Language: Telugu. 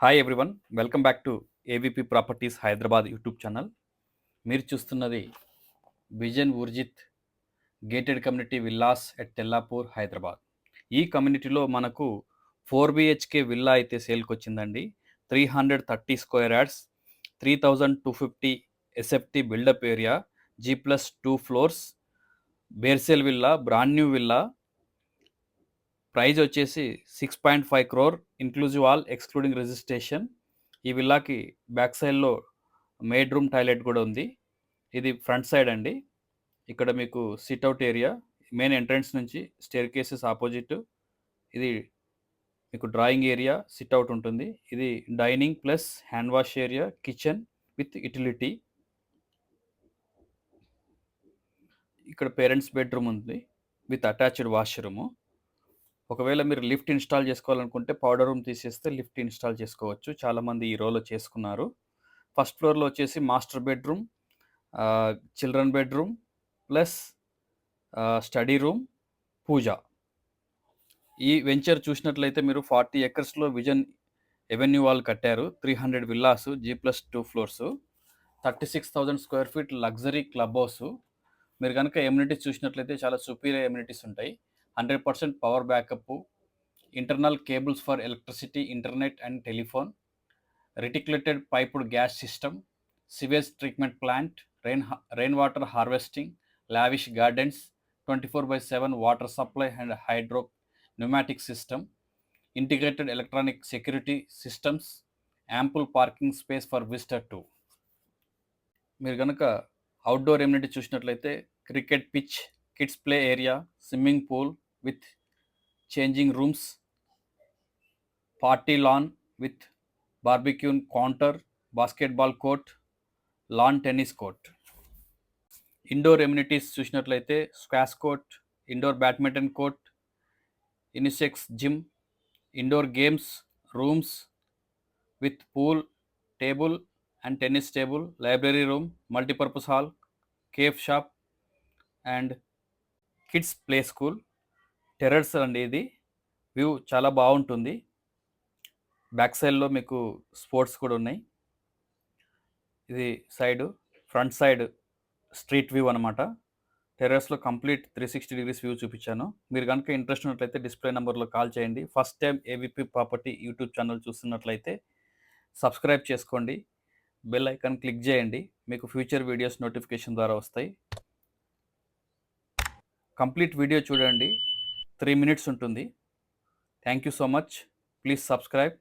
Hi everyone, welcome back to ఏవిపి properties Hyderabad YouTube channel. మీరు చూస్తున్నది vision Urjit gated community villas at Tellapur Hyderabad. ఈ కమ్యూనిటీలో మనకు 4 BHK విల్లా అయితే సేల్కి వచ్చిందండి. 330 square yards, 3250 SFT built up area, G+2 floors, bare shell villa, brand new villa. Price వచ్చేసి 6.5 crore inclusive all excluding registration. ఈ విల్లాకి బ్యాక్ సైడ్లో మేడ్ రూమ్ టాయిలెట్ కూడా ఉంది. ఇది ఫ్రంట్ సైడ్ అండి. ఇక్కడ మీకు సిట్అవుట్ ఏరియా, మెయిన్ ఎంట్రన్స్ నుంచి స్టేర్ కేసెస్ ఆపోజిట్. ఇది మీకు డ్రాయింగ్ ఏరియా, సిట్అవుట్ ఉంటుంది. ఇది dining plus hand wash area, kitchen with utility. ఇక్కడ పేరెంట్స్ బెడ్రూమ్ ఉంది విత్ అటాచ్డ్ వాష్రూము. ఒకవేళ మీరు లిఫ్ట్ ఇన్స్టాల్ చేసుకోవాలనుకుంటే పౌడర్ రూమ్ తీసేస్తే లిఫ్ట్ ఇన్స్టాల్ చేసుకోవచ్చు. చాలామంది ఈ రోలో చేసుకున్నారు. ఫస్ట్ ఫ్లోర్లో వచ్చేసి master bedroom, children bedroom plus study room, puja. ఈ వెంచర్ చూసినట్లయితే మీరు 40 acresలో విజన్ ఎవెన్యూ వాళ్ళు కట్టారు. 300 villas, G+2 floors, 36,000 square feet luxury club house. మీరు కనుక ఎమ్యూనిటీస్ చూసినట్లయితే చాలా సుపీరియర్ ఎమ్యూనిటీస్ ఉంటాయి. 100% power backup, internal cables for electricity, internet and telephone, reticulated piped gas system, sewage treatment plant, rain water harvesting, lavish gardens, 24/7 water supply and hydro pneumatic system, integrated electronic security systems, ample parking space for visitor two. మీరు కనుక అవుట్డోర్ ఎమ్యూనిటీ చూసినట్లయితే cricket pitch, kids play area, swimming pool with changing rooms, party lawn with barbecue counter, basketball court, lawn tennis court. Indoor amenities చూసినట్లయితే squash court, indoor badminton court, unisex gym, indoor games rooms with pool, table and tennis table, library room, multipurpose hall, cafe shop and kids play school. Terrace అండి. ఇది వ్యూ చాలా బాగుంటుంది. బ్యాక్ సైడ్లో మీకు స్పోర్ట్స్ కూడా ఉన్నాయి. ఇది ఫ్రంట్ సైడ్ స్ట్రీట్ వ్యూ అనమాట. టెర్రస్లో కంప్లీట్ 360 degrees వ్యూ చూపించాను. మీరు కనుక ఇంట్రెస్ట్ ఉన్నట్లయితే డిస్ప్లే నెంబర్లో కాల్ చేయండి. First time ఏవిపి property YouTube channel చూస్తున్నట్లయితే సబ్స్క్రైబ్ చేసుకోండి, బెల్ ఐకాన్ క్లిక్ చేయండి. మీకు ఫ్యూచర్ వీడియోస్ నోటిఫికేషన్ ద్వారా వస్తాయి. కంప్లీట్ వీడియో చూడండి, 3 minutes ఉంటుంది. Thank you so much. Please subscribe.